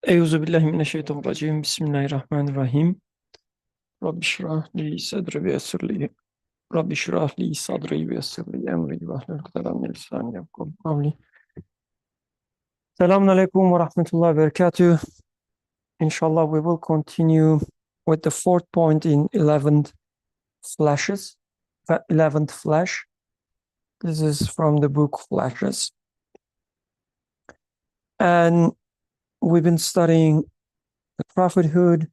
Euzu billahi mineşşeytanirracim. Bismillahirrahmanirrahim. Rabbi şrah li sadri ve yessir li. Rabbi şrah li sadri ve yessir li emri ve ahlul ukdeten min lisani yefkahu kavli. Selamun aleyküm ve rahmetullahi ve berekatuh. Inshallah we will continue with the fourth point in 11th flashes. 11th flash. This is from the book Flashes. And we've been studying the prophethood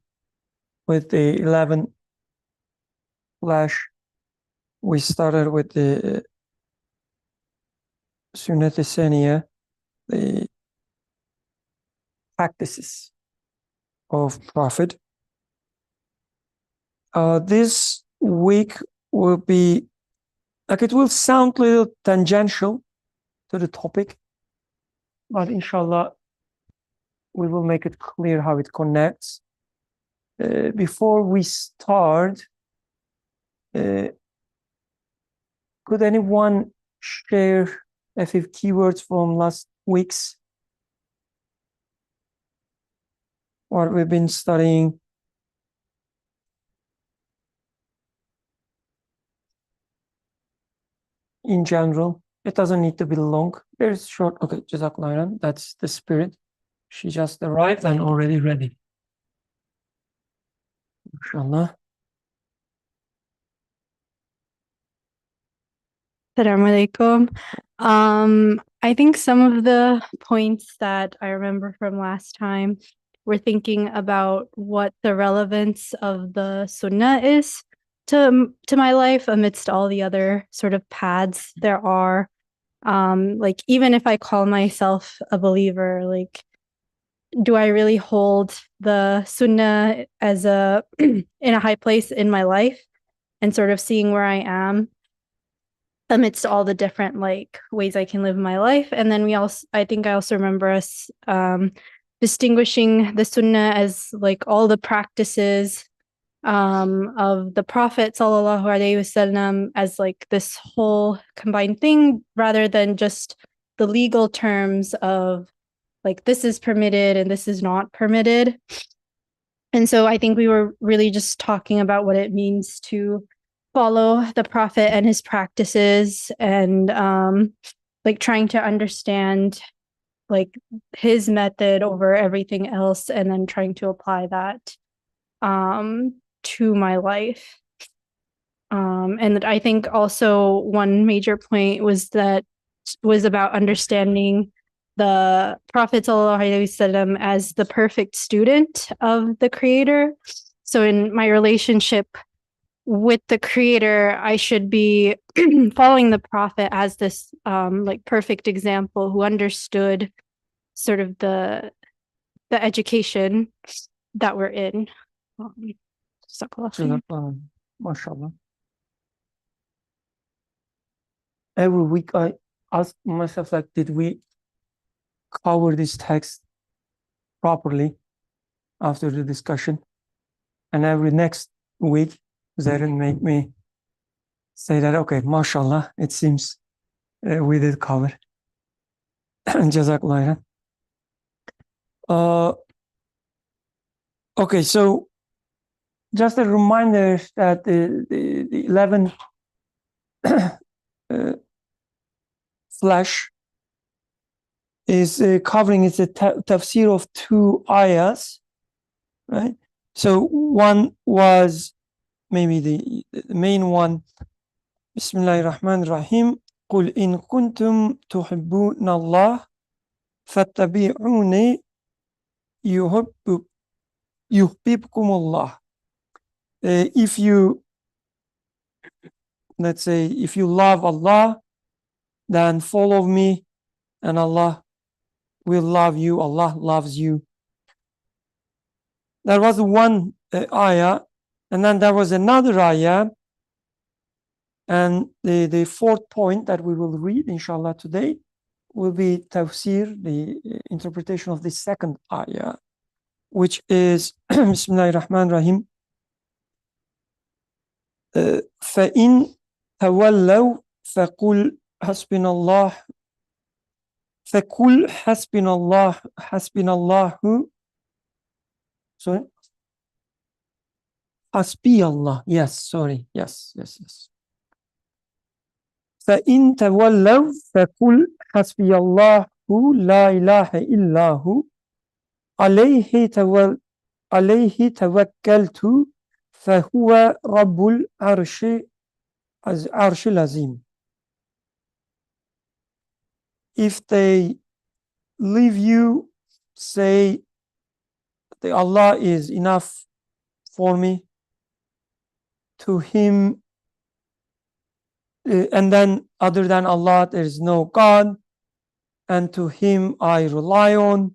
with the 11th flash. We started with the Sunnah, the practices of Prophet. This week will be, it will sound a little tangential to the topic, but inshallah, we will make it clear how it connects. Before we start, could anyone share a few keywords from last week's? What we've been studying? In general, it doesn't need to be long. Very short. Okay, Jazakallah, that's the spirit. She just arrived and already ready. Inshallah. Assalamu alaikum. I think some of the points that I remember from last time were thinking about what the relevance of the Sunnah is to my life amidst all the other sort of paths there are. Like even if I call myself a believer, like do I really hold the Sunnah as a in a high place in my life, and sort of seeing where I am amidst all the different like ways I can live my life. And then I think I also remember us distinguishing the Sunnah as like all the practices of the Prophet sallallahu alaihi wasallam as like this whole combined thing, rather than just the legal terms of like this is permitted and this is not permitted. And so I think we were really just talking about what it means to follow the Prophet and his practices, and like trying to understand like his method over everything else, and then trying to apply that to my life. And I think also one major point was about understanding the Prophet ﷺ as the perfect student of the Creator. So in my relationship with the Creator, I should be following the Prophet as this like perfect example who understood sort of the education that we're in. MashaAllah. Every week I ask myself, like, did we cover this text properly after the discussion? And every next week, Zarin make me say that, okay, mashallah, it seems we did cover. Jazakallah. Okay, so just a reminder that the 11 flash is covering, it's a tafsir of two ayahs, right? So one was maybe the main one, Bismillahirrahmanirrahim. قل إن كنتم تحبون الله فاتبعوني يحببكم الله. If you, let's say, if you love Allah, then follow me, and Allah will love you. Allah loves you. That was one ayah, and then there was another ayah, and the fourth point that we will read, inshallah, today will be tafsir, the interpretation of the second ayah, which is Bismillahirrahmanirrahim. فَإِن تَوَلَّوْا فَقُلْ حَسْبِنَا اللَّهُ Sorry. Hasbi Allah. Yes, sorry. Yes. فإن تولوا فقل حسبي الله لا إله إلا هو عليه توكلت فهو رب العرش العظيم. If they leave you, say that Allah is enough for me, to him, and then other than Allah there is no God, and to him I rely on,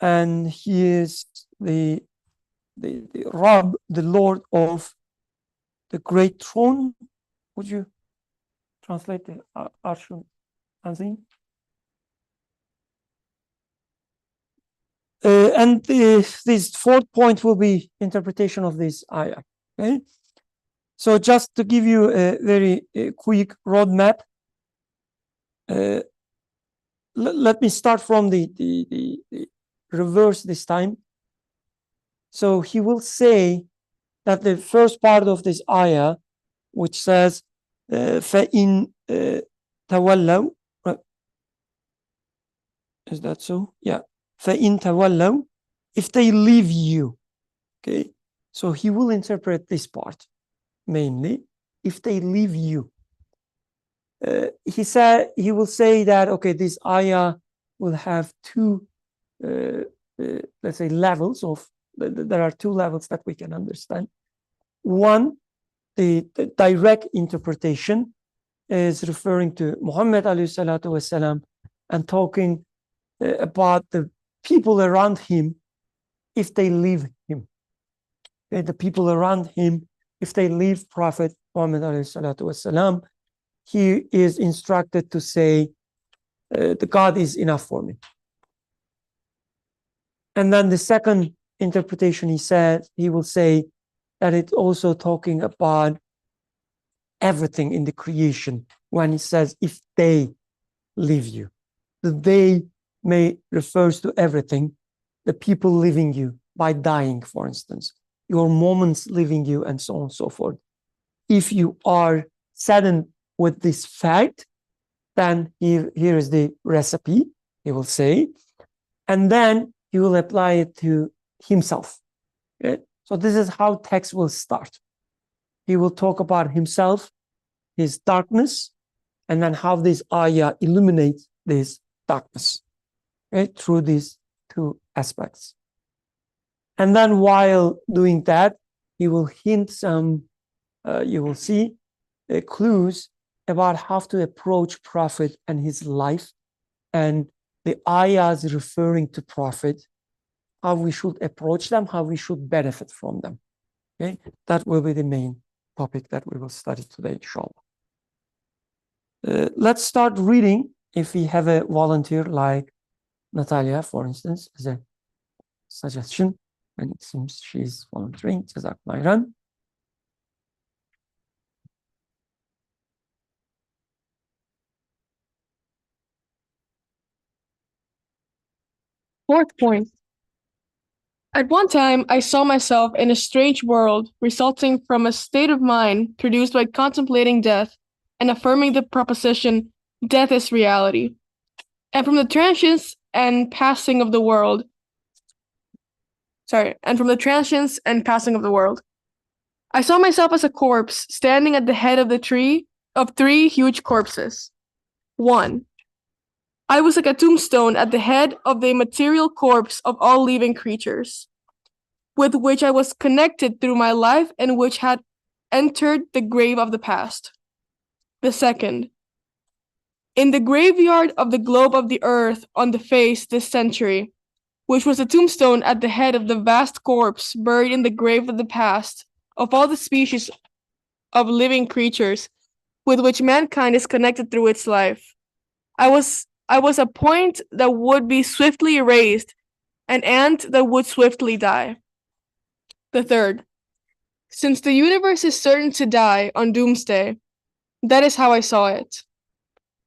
and he is the Rabb, the Lord of the great throne. Would you translate the Arshul Azim? And this fourth point will be interpretation of this ayah. Okay, so just to give you a very quick roadmap, let me start from the reverse this time. So he will say that the first part of this ayah, which says فَإِن تَوَلَّوْا, is that so? Yeah. فَإِن تَوَلَّوْا, if they leave you. Okay. So he will interpret this part mainly, if they leave you. He will say that, okay, this ayah will have two, let's say, levels of, there are two levels that we can understand. One, the direct interpretation is referring to Muhammad alayhi salatu wasalam and talking about the people around him if they leave him. Okay, the people around him, if they leave Prophet Muhammad alayhi salatu wasalam, he is instructed to say, the God is enough for me. And then the second interpretation, he will say that it's also talking about everything in the creation when he says, if they leave you. The they may refers to everything, the people leaving you by dying, for instance, your moments leaving you, and so on and so forth. If you are saddened with this fact, then here is the recipe, he will say, and then he will apply it to himself. Okay? So this is how text will start. He will talk about himself, his darkness, and then how this ayah illuminates this darkness, okay, through these two aspects. And then while doing that, he will hint some, you will see, clues about how to approach Prophet and his life, and the ayahs referring to Prophet, how we should approach them, how we should benefit from them. Okay, that will be the main topic that we will study today, inshallah. Let's start reading. If we have a volunteer like Natalia, for instance, as a suggestion, and it seems she's volunteering. Jazakallah. Fourth point. At one time, I saw myself in a strange world resulting from a state of mind produced by contemplating death and affirming the proposition, death is reality. And from the transience and passing of the world, I saw myself as a corpse standing at the head of three huge corpses. 1. I was like a tombstone at the head of the material corpse of all living creatures, with which I was connected through my life and which had entered the grave of the past. The second, in the graveyard of the globe of the earth on the face this century, which was a tombstone at the head of the vast corpse buried in the grave of the past of all the species of living creatures with which mankind is connected through its life. I was a point that would be swiftly erased, an ant that would swiftly die. The third, since the universe is certain to die on doomsday, that is how I saw it.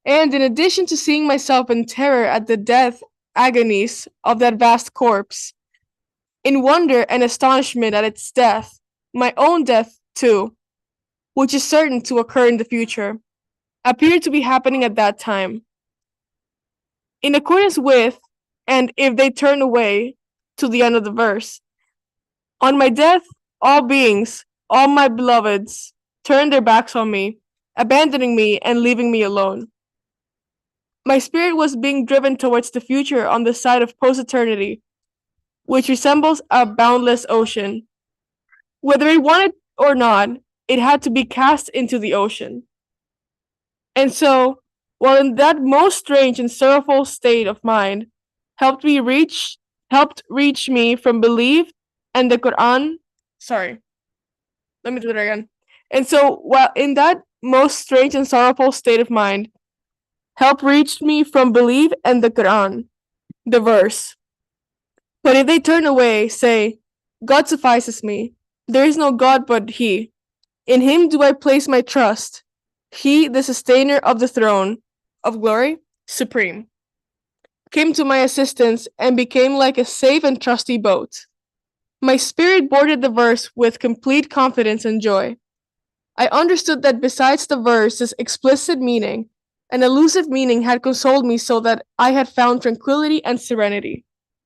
And in addition to seeing myself in terror at the death agonies of that vast corpse, in wonder and astonishment at its death, my own death too, which is certain to occur in the future, appeared to be happening at that time. In accordance with, and if they turn away, to the end of the verse, on my death, all beings, all my beloveds, turned their backs on me, abandoning me and leaving me alone. My spirit was being driven towards the future on the side of post-eternity, which resembles a boundless ocean. Whether it wanted or not, it had to be cast into the ocean. And so, while in that most strange and sorrowful state of mind, helped reach me from belief and the Quran. Sorry, let me do it again. And so, while in that most strange and sorrowful state of mind, help reached me from belief and the Quran, the verse. But if they turn away, say, God suffices me. There is no God but He. In Him do I place my trust. He, the sustainer of the throne of glory, supreme, came to my assistance and became like a safe and trusty boat. My spirit boarded the verse with complete confidence and joy. I understood that besides the verse's explicit meaning, an elusive meaning had consoled me so that I had found tranquility and serenity.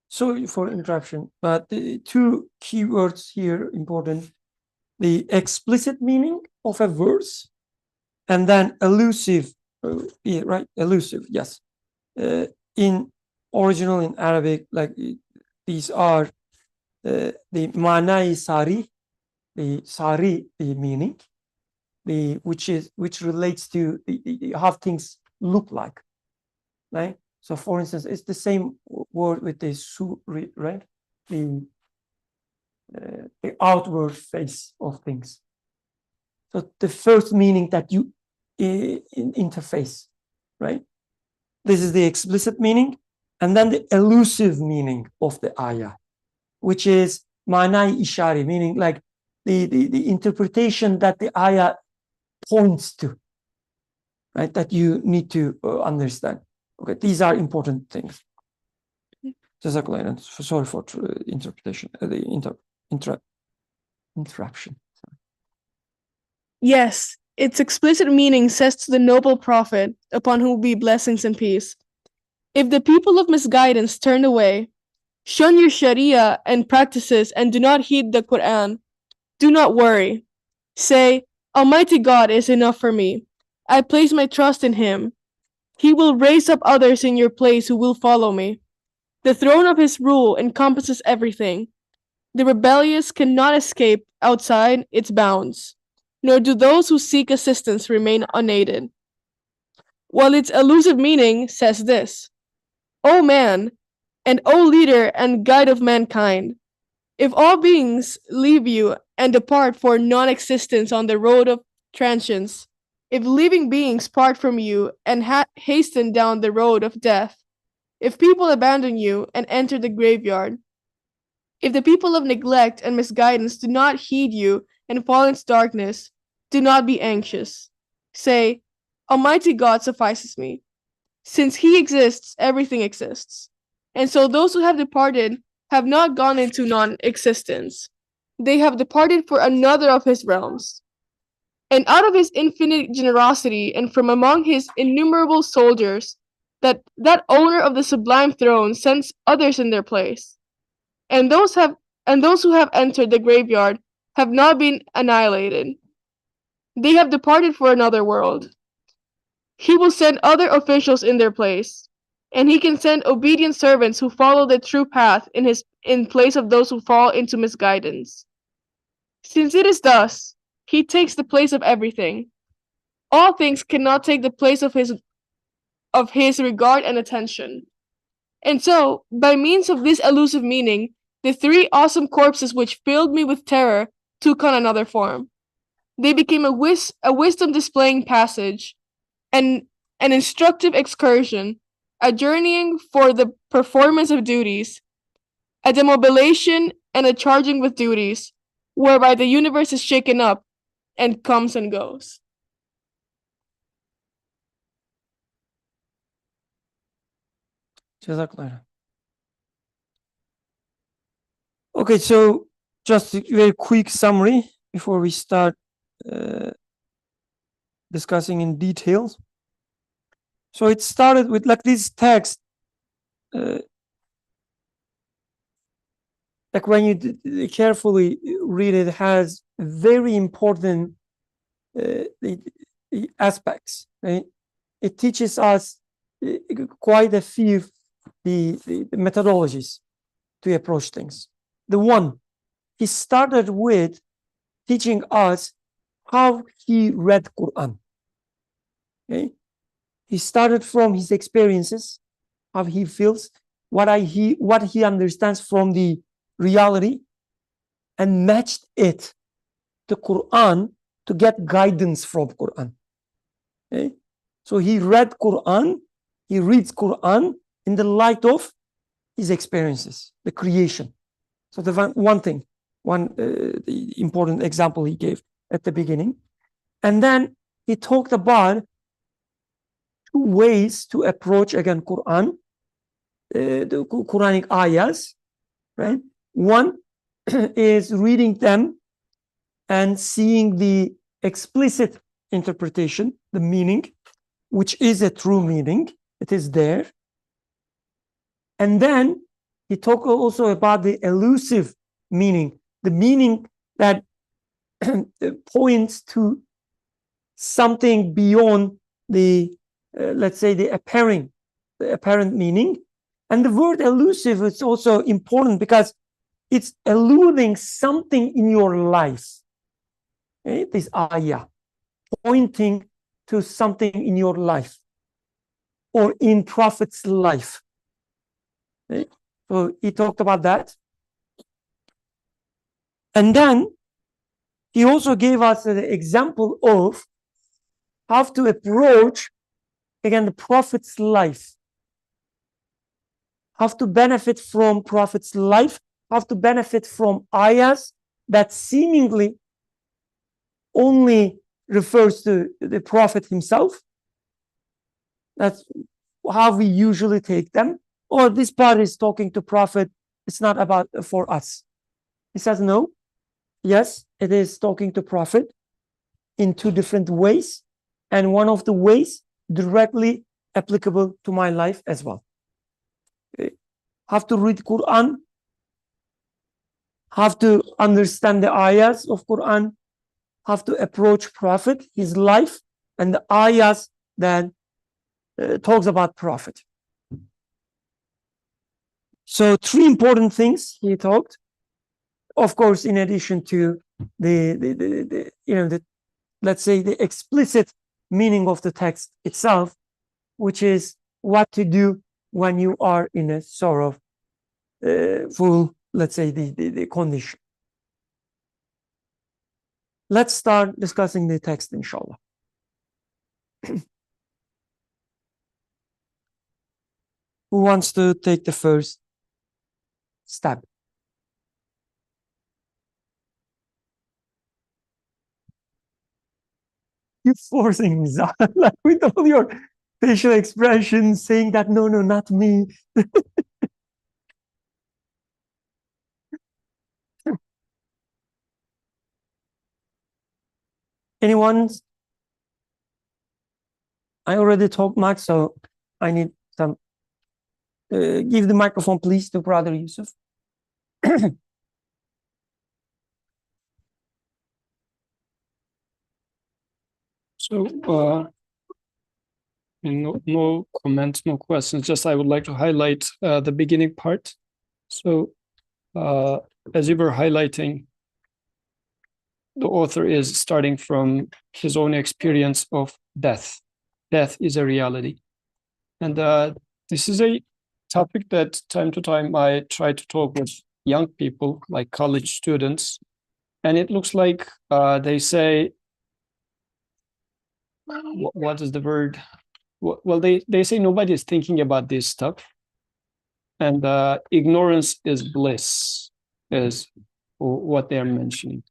Sorry for interruption, but the two keywords here important: the explicit meaning of a verse, and then elusive. Yeah, right, elusive. Yes, in original in Arabic, like these are the manai sari, the sari, the meaning, which relates to how things look like, right? So, for instance, it's the same word with the suri, right? The outward face of things. So, the first meaning that you interface, right? This is the explicit meaning, and then the elusive meaning of the ayah, which is manai ishari, meaning like the interpretation that the ayah points to, right? That you need to understand. Okay, these are important things. Sorry for interpretation, interruption. Yes, its explicit meaning says to the noble prophet, upon whom be blessings and peace, if the people of misguidance turn away, shun your Sharia and practices and do not heed the Quran, do not worry. Say, Almighty God is enough for me. I place my trust in Him. He will raise up others in your place who will follow me. The throne of His rule encompasses everything. The rebellious cannot escape outside its bounds, nor do those who seek assistance remain unaided. While its elusive meaning says this, O man, and O leader and guide of mankind, if all beings leave you and depart for non-existence on the road of transience, if living beings part from you and hasten down the road of death, if people abandon you and enter the graveyard, if the people of neglect and misguidance do not heed you and fall into darkness, do not be anxious. Say, Almighty God suffices me. Since He exists, everything exists. And so those who have departed have not gone into non-existence. They have departed for another of His realms. And out of His infinite generosity and from among His innumerable soldiers, that owner of the sublime throne sends others in their place. And those who have entered the graveyard have not been annihilated. They have departed for another world. He will send other officials in their place, and He can send obedient servants who follow the true path in place of those who fall into misguidance. Since it is thus, He takes the place of everything. All things cannot take the place of His regard and attention. And so, by means of this elusive meaning, the three awesome corpses which filled me with terror took on another form. They became a wisdom displaying passage, an instructive excursion, a journeying for the performance of duties, a demobilization and a charging with duties, whereby the universe is shaken up and comes and goes. Okay, so just a very quick summary before we start discussing in details. So it started with like this text, like when you carefully read it, has very important aspects. Right? It teaches us quite a few the methodologies to approach things. The one, he started with teaching us how he read Quran. Okay? He started from his experiences, how he feels, what he understands from the reality, and matched it to Quran to get guidance from Quran. Okay? So he read Quran, he reads Quran in the light of his experiences, the creation. So the one thing, the important example he gave at the beginning. And then he talked about two ways to approach, again, Quran, the Quranic ayahs, right? One is reading them and seeing the explicit interpretation, the meaning, which is a true meaning. It is there. And then he talked also about the elusive meaning, the meaning that points to something beyond the, let's say, the apparent meaning. And the word elusive is also important because it's eluding something in your life. Okay? This ayah, pointing to something in your life or in Prophet's life. Okay? So he talked about that. And then he also gave us an example of how to approach, again, the Prophet's life, how to benefit from Prophet's life, how to benefit from ayahs that seemingly only refers to the Prophet himself. That's how we usually take them. Or this part is talking to Prophet, it's not about for us. He says, no, yes, it is talking to Prophet in two different ways. And one of the ways directly applicable to my life as well. Okay. Have to read Quran, have to understand the ayahs of Quran, have to approach Prophet, his life, and the ayahs that talks about Prophet. So three important things he talked. Of course, in addition to the let's say the explicit meaning of the text itself, which is what to do when you are in a sort of full, let's say, the condition. Let's start discussing the text, inshallah. Who wants to take the first step? You're forcing me, Zah, like with all your facial expressions, saying that no, not me. Anyone? I already talked much, so I need some. Give the microphone, please, to Brother Yusuf. So, no comments, no questions. Just I would like to highlight the beginning part. So, as you were highlighting, the author is starting from his own experience of death. Death is a reality. And this is a topic that time to time I try to talk with young people, like college students. And it looks like they say, what is the word? Well, they say nobody is thinking about this stuff. And ignorance is bliss, is what they are mentioning.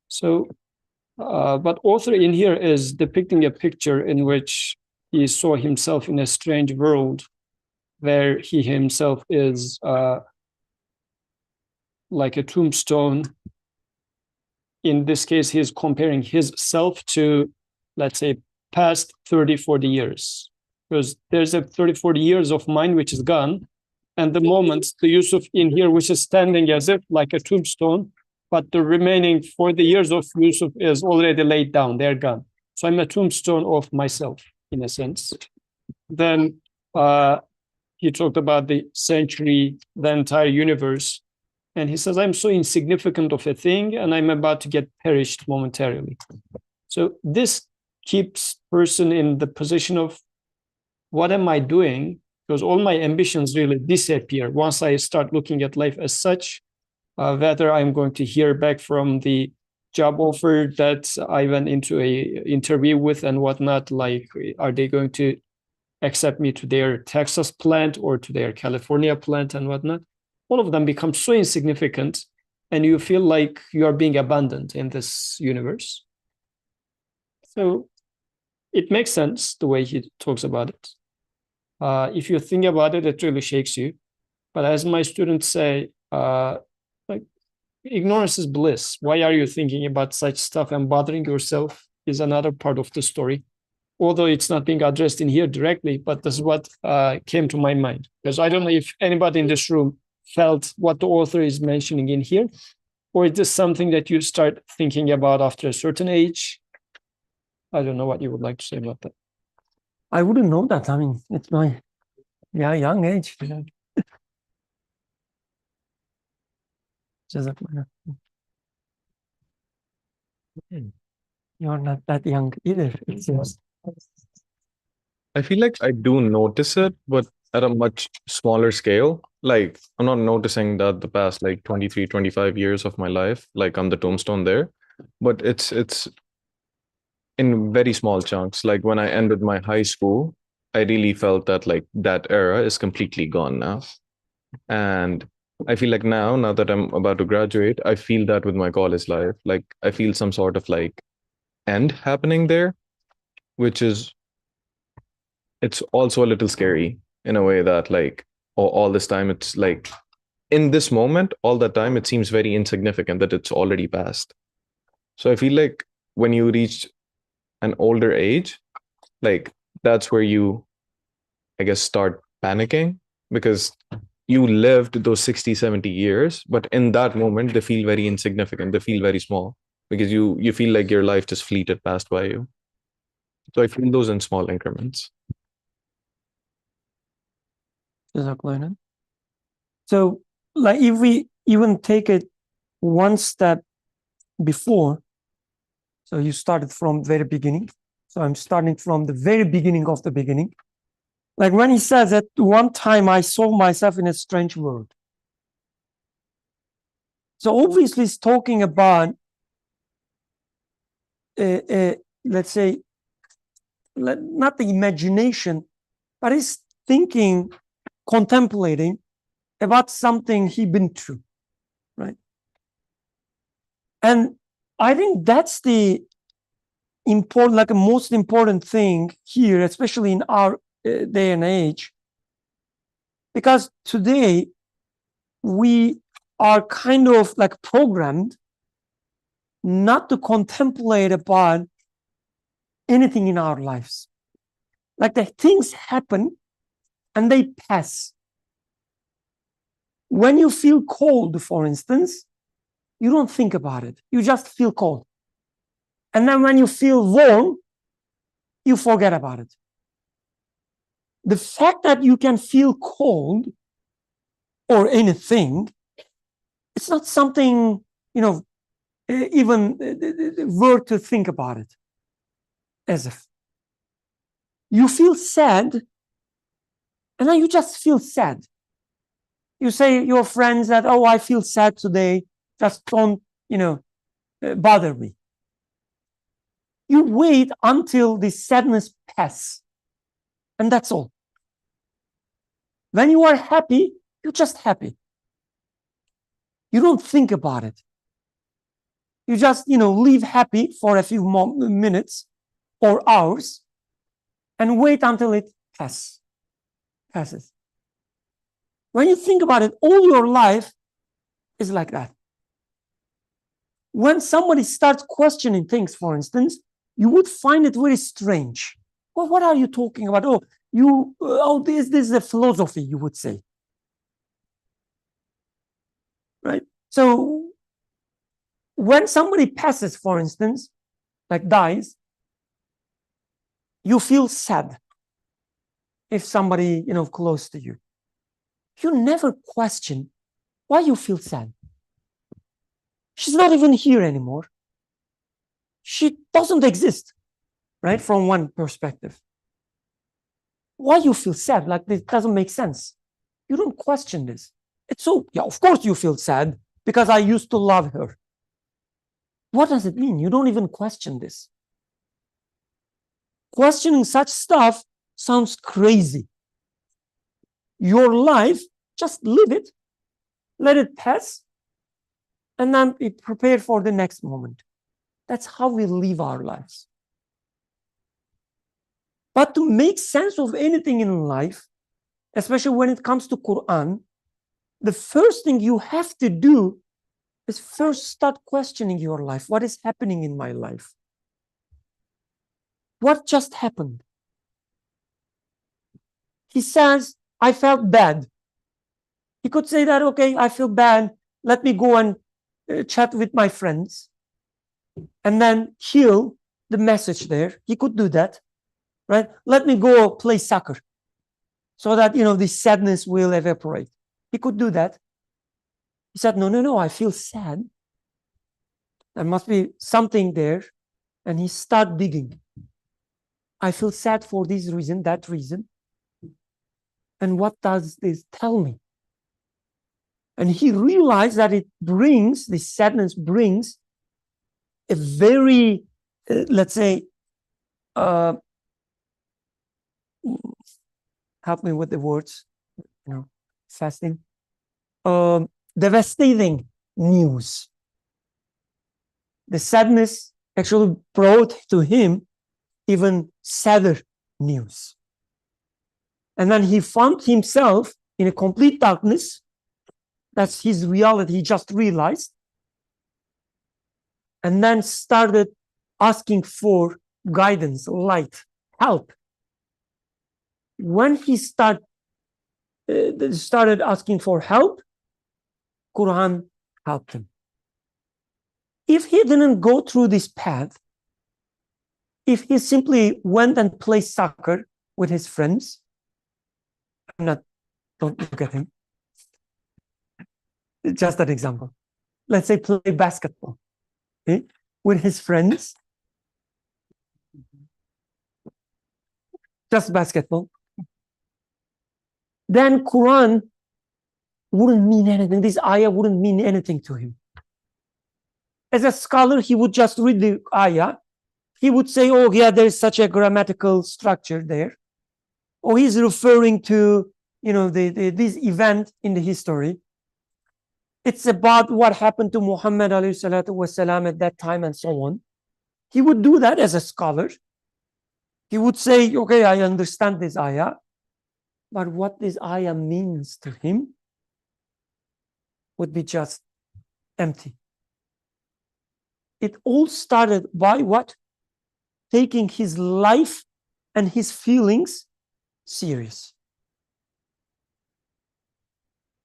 So, but author in here is depicting a picture in which he saw himself in a strange world where he himself is like a tombstone. In this case, he's comparing his self to, let's say, past 30, 40 years. Because there's a 30, 40 years of mine which is gone. And the moment, the Yusuf in here, which is standing as if like a tombstone, but the remaining 40 years of Yusuf is already laid down, they're gone. So I'm a tombstone of myself, in a sense. Then he talked about the century, the entire universe. And he says, I'm so insignificant of a thing, and I'm about to get perished momentarily. So this keeps person in the position of, what am I doing? Because all my ambitions really disappear once I start looking at life as such, whether I'm going to hear back from the job offer that I went into a interview with and whatnot, like, are they going to accept me to their Texas plant or to their California plant and whatnot? All of them become so insignificant, and you feel like you are being abandoned in this universe. So it makes sense the way he talks about it. If you think about it, it really shakes you. But as my students say, like, ignorance is bliss. Why are you thinking about such stuff and bothering yourself is another part of the story. Although it's not being addressed in here directly, but this is what came to my mind. Because I don't know if anybody in this room felt what the author is mentioning in here, or is this something that you start thinking about after a certain age? I don't know what you would like to say about that. I wouldn't know that. I mean, it's my young age. Jazakallah. You're not that young either, it seems. I feel like I do notice it, but at a much smaller scale. Like, I'm not noticing that the past like 23, 25 years of my life, like I'm the tombstone there, but it's in very small chunks. Like when I ended my high school, I really felt that like that era is completely gone now. And I feel like now that I'm about to graduate, I feel that with my college life. Like I feel some sort of like end happening there, which is, it's also a little scary in a way that like all this time it's like in this moment, all the time it seems very insignificant that it's already passed. So I feel like when you reach an older age, like that's where you, I guess, start panicking, because you lived those 60, 70 years, but in that moment they feel very insignificant, they feel very small, because you feel like your life just fleeted past by you. So I feel those in small increments. Jazakallah. So, like, if we even take it one step before, so you started from the very beginning. So I'm starting from the very beginning of the beginning. Like when he says that one time I saw myself in a strange world. So obviously he's talking about, let's say, not the imagination, but he's thinking, contemplating about something he'd been through, right? And I think that's the important, like the most important thing here, especially in our day and age, because today we are kind of like programmed not to contemplate upon anything in our lives. Like the things happen and they pass. When you feel cold, for instance, you don't think about it. You just feel cold. And then when you feel warm, you forget about it. The fact that you can feel cold or anything, it's not something, even worth to think about it. As if you feel sad, and then you just feel sad. You say your friends that, oh, I feel sad today, just don't, bother me. You wait until the sadness passes, and that's all. When you are happy, you're just happy. You don't think about it. You just, live happy for a few minutes or hours and wait until it passes. When you think about it, all your life is like that. When somebody starts questioning things, for instance, you would find it very strange. Well, what are you talking about? This is a philosophy, you would say. Right? So when somebody passes, for instance, like dies, you feel sad if somebody, close to you. You never question why you feel sad. She's not even here anymore. She doesn't exist, right? From one perspective. Why you feel sad? Like this doesn't make sense. You don't question this. It's so, yeah, of course you feel sad because I used to love her. What does it mean? You don't even question this. Questioning such stuff sounds crazy. Your life, just live it, let it pass, and then be prepared for the next moment. That's how we live our lives. But to make sense of anything in life, especially when it comes to Quran, the first thing you have to do is first start questioning your life. What is happening in my life? What just happened? He says, I felt bad. He could say that, okay, I feel bad. Let me go and chat with my friends and then heal the message there. He could do that, right? Let me go play soccer so that, this sadness will evaporate. He could do that. He said, no, I feel sad. There must be something there. And he started digging. I feel sad for this reason, that reason. And what does this tell me? And he realized that this sadness brings a very, let's say, help me with the words, fasting, devastating news. The sadness actually brought to him even sadder news. And then he found himself in a complete darkness. That's his reality. He just realized. And then started asking for guidance, light, help. When he started asking for help, Quran helped him. If he didn't go through this path, if he simply went and played soccer with his friends, don't look at him. Just an example. Let's say play basketball, okay, with his friends. Just basketball. Then Quran wouldn't mean anything. This ayah wouldn't mean anything to him. As a scholar, he would just read the ayah. He would say, oh, yeah, there's such a grammatical structure there. Or he's referring to, this event in the history. It's about what happened to Muhammad والسلام, at that time and so on. He would do that as a scholar. He would say, okay, I understand this ayah. But what this ayah means to him would be just empty. It all started by what? Taking his life and his feelings serious.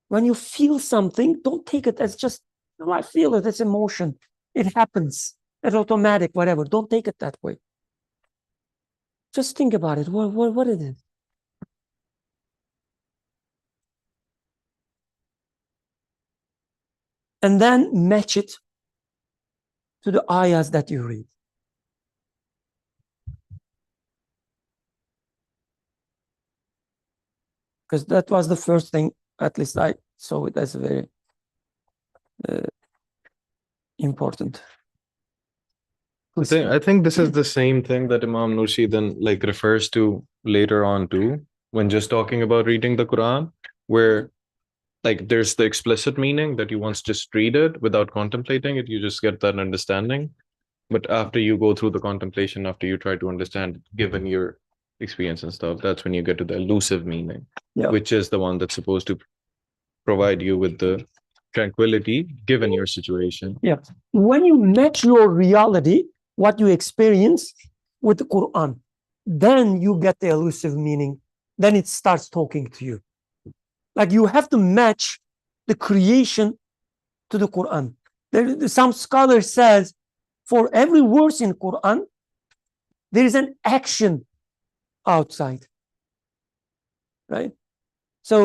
When you feel something, don't take it as just, I feel it, it's emotion. It happens. It's automatic, whatever. Don't take it that way. Just think about it. What it is. And then match it to the ayahs that you read. Because that was the first thing, at least I saw it as very important. I think this is the same thing that Imam Nursi then refers to later on too, when just talking about reading the Quran, where there's the explicit meaning that you once just read it without contemplating it, you just get that understanding. But after you go through the contemplation, after you try to understand, given your experience and stuff, that's when you get to the elusive meaning, which is the one that's supposed to provide you with the tranquility given your situation. Yeah. When you match your reality, what you experience, with the Quran, then you get the elusive meaning. Then it starts talking to you. Like you have to match the creation to the Quran. Some scholar says for every verse in Quran, there is an action outside. Right? So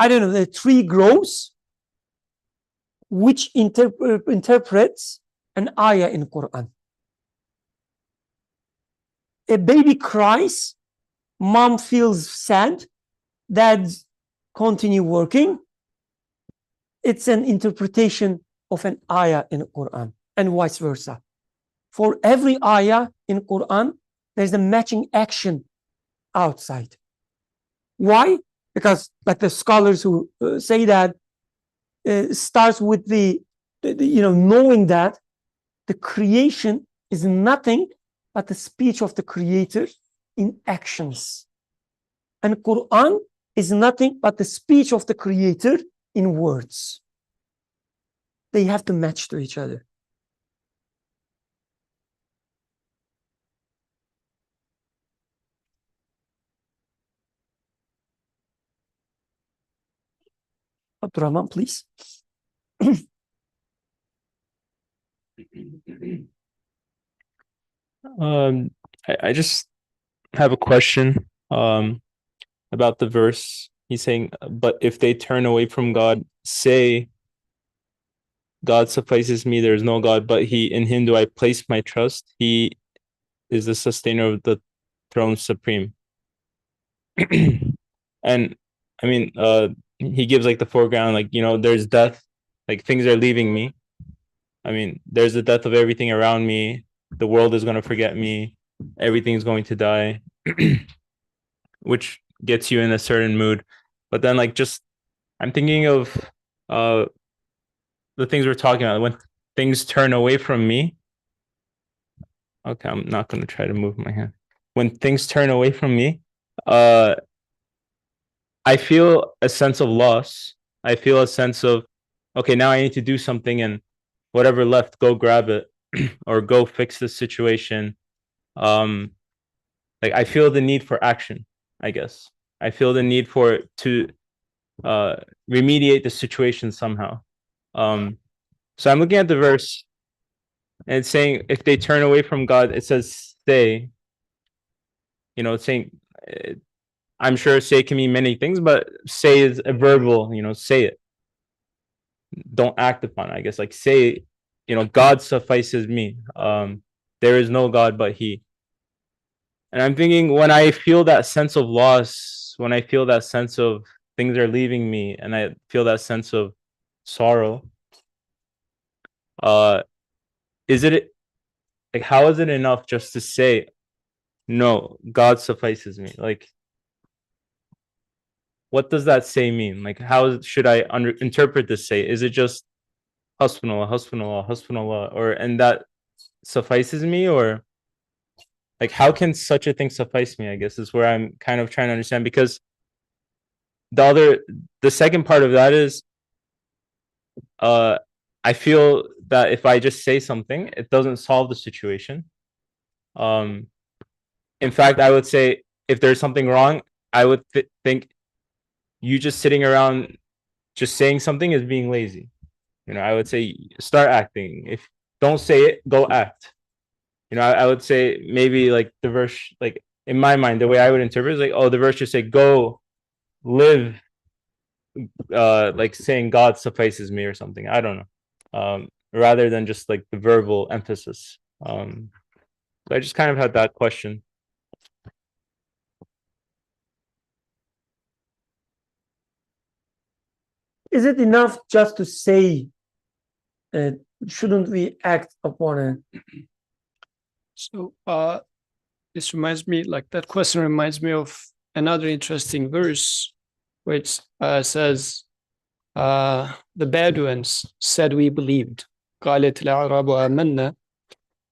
I don't know, the tree grows, which interprets an ayah in Quran. A baby cries, mom feels sad, dad continue working. It's an interpretation of an ayah in Quran, and vice versa. For every ayah in Quran, there's a matching action outside. Why? Because like the scholars who say that starts with the knowing that the creation is nothing but the speech of the creator in actions, and Quran is nothing but the speech of the creator in words. They have to match to each other. Abdurrahman, please. I just have a question about the verse. He's saying, but if they turn away from God, say, God suffices me, there is no God but He. In Him do I place my trust. He is the sustainer of the throne supreme. And I mean, he gives like the foreground, like, there's death, like things are leaving me. I mean, there's the death of everything around me. The world is going to forget me. Everything's going to die, which gets you in a certain mood. But then I'm thinking of the things we're talking about. When things turn away from me. Okay, I'm not going to try to move my hand. When things turn away from me, I feel a sense of loss. I feel a sense of, okay, now I need to do something, and whatever left, go grab it or go fix the situation. I feel the need for action, I guess. I feel the need to remediate the situation somehow. So I'm looking at the verse, and it's saying, if they turn away from God, it says stay. It's saying, I'm sure say can mean many things, but say is a verbal, say it. Don't act upon it, I guess. Like say, God suffices me. There is no God but He. And I'm thinking, when I feel that sense of loss, when I feel that sense of things are leaving me, and I feel that sense of sorrow, is it like, how is it enough just to say, no, God suffices me? Like, what does that say mean? Like, how should I interpret this say? Is it just hasbunallah, and that suffices me? Or like, how can such a thing suffice me, I guess, is where I'm kind of trying to understand. Because the second part of that is, I feel that if I just say something, it doesn't solve the situation. In fact, I would say, if there's something wrong, I would think you just sitting around just saying something is being lazy. I would say, start acting. If don't say it, go act. I would say maybe like the verse, like in my mind, the way I would interpret it is like, oh, the verse should say, go live, like saying God suffices me or something. I don't know. Rather than just like the verbal emphasis. So I just kind of had that question. Is it enough just to say, shouldn't we act upon it? So this reminds me, like that question reminds me of another interesting verse, which says, the Bedouins said, we believed. قالت الأعراب آمنا.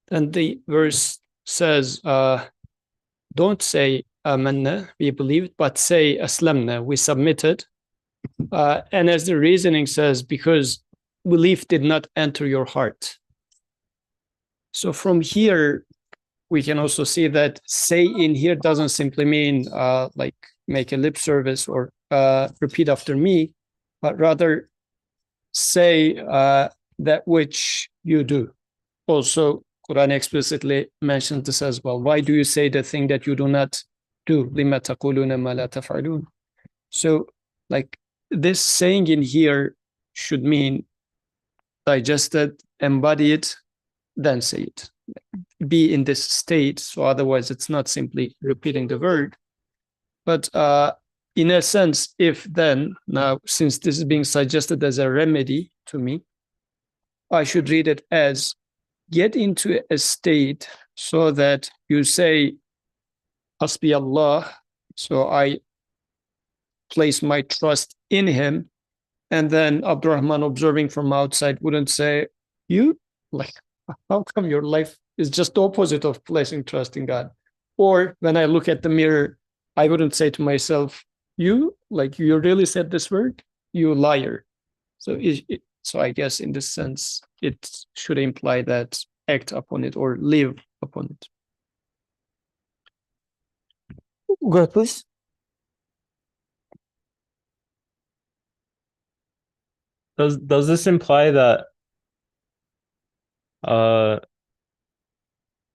Then the verse says, don't say آمنا, we believed, but say أسلمنا, we submitted. And as the reasoning says, because belief did not enter your heart. So from here, we can also see that say in here doesn't simply mean like make a lip service or repeat after me, but rather say that which you do. Also, Quran explicitly mentions this as well. Why do you say the thing that you do not do? لِمَ تَقُولُونَ مَا لَا تَفْعَلُونَ. So, like this saying in here should mean digest it, embody it, then say it. Be in this state. So otherwise, it's not simply repeating the word. But in a sense, if then, now, since this is being suggested as a remedy to me, I should read it as get into a state so that you say, Hasbi Allah, so I place my trust in him. And then Abdurrahman, observing from outside, wouldn't say, you, like, how come your life is just the opposite of placing trust in God? Or when I look at the mirror, I wouldn't say to myself, you, like, you really said this word, you liar. So so I guess in this sense, it should imply that act upon it or live upon it. Go ahead, please. Does this imply that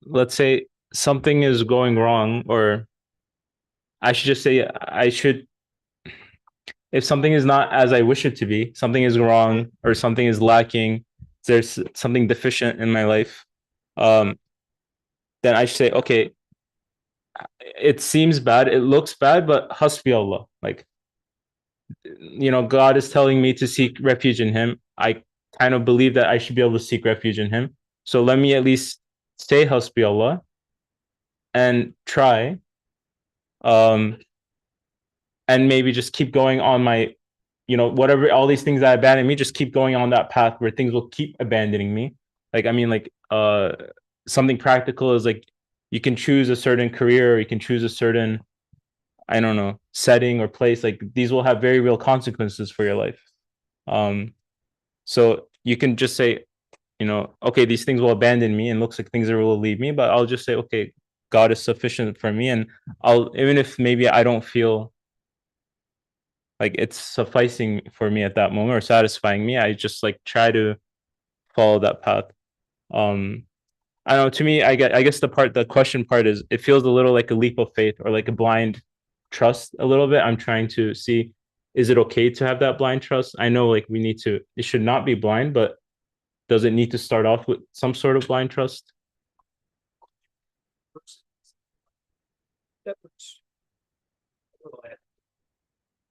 let's say something is going wrong, or I should just say if something is not as I wish it to be, something is wrong or something is lacking, there's something deficient in my life, then I should say, okay, it seems bad, it looks bad, but hasbi Allah, like, you know, God is telling me to seek refuge in him. I kind of believe that I should be able to seek refuge in him. So let me at least say hasbi Allah and try, and maybe just keep going on my, you know, whatever, all these things that abandon me, just keep going on that path where things will keep abandoning me. Like, I mean, like, something practical is like, you can choose a certain career, or you can choose a certain, I don't know, setting or place. Like, these will have very real consequences for your life. So you can just say, you know, okay, these things will abandon me and looks like things will leave me, but I'll just say, okay, God is sufficient for me. And I'll, even if maybe I don't feel like it's sufficing for me at that moment or satisfying me, I just like try to follow that path. I don't know, to me, I guess the question part is, it feels a little like a leap of faith or like a blind trust a little bit. I'm trying to see, is it okay to have that blind trust? I know, like, it should not be blind, but does it need to start off with some sort of blind trust?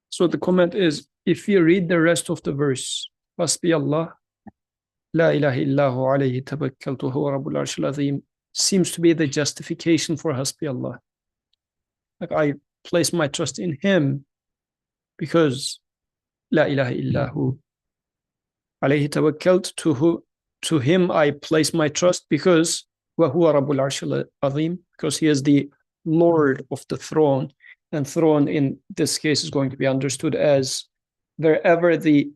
So the comment is, if you read the rest of the verse, Hasbi Allah, La ilaha illahu alayhi tawakkaltu huwa rabbul arshil azim, seems to be the justification for Hasbi Allah. Like, I place my trust in him because La ilaha illahu alayhi tawakkaltu, to him I place my trust because wa huwa rabbul arshil azim, because he is the Lord of the throne. And throne in this case is going to be understood as wherever the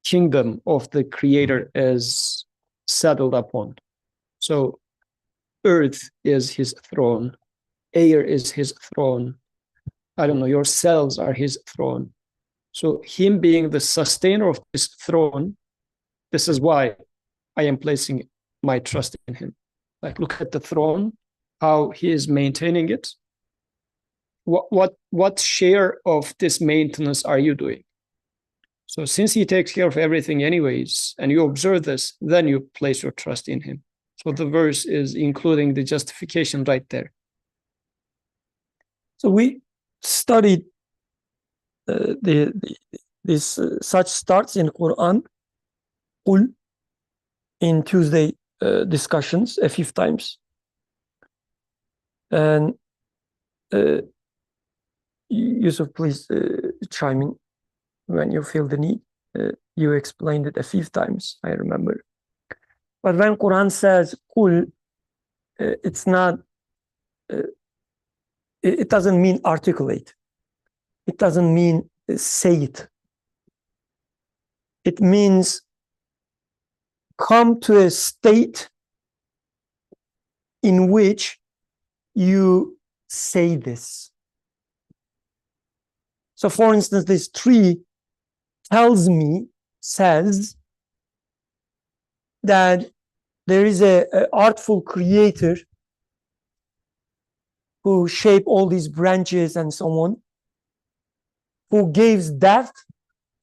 kingdom of the creator is settled upon. So earth is his throne, air is his throne, I don't know, your cells are his throne. So him being the sustainer of this throne, this is why I am placing my trust in him. Like, look at the throne, how he is maintaining it. What share of this maintenance are you doing? So since he takes care of everything anyways, and you observe this, then you place your trust in him. So the verse is including the justification right there. So we studied this such starts in Quran, Qul, in Tuesday discussions a few times. And Yusuf, please chime in when you feel the need. You explained it a few times, I remember. But when Quran says Qul, it's not, it doesn't mean articulate. It doesn't mean say it. it means come to a state in which you say this. So for instance, this tree says that there is a artful creator who shaped all these branches and so on, who gives death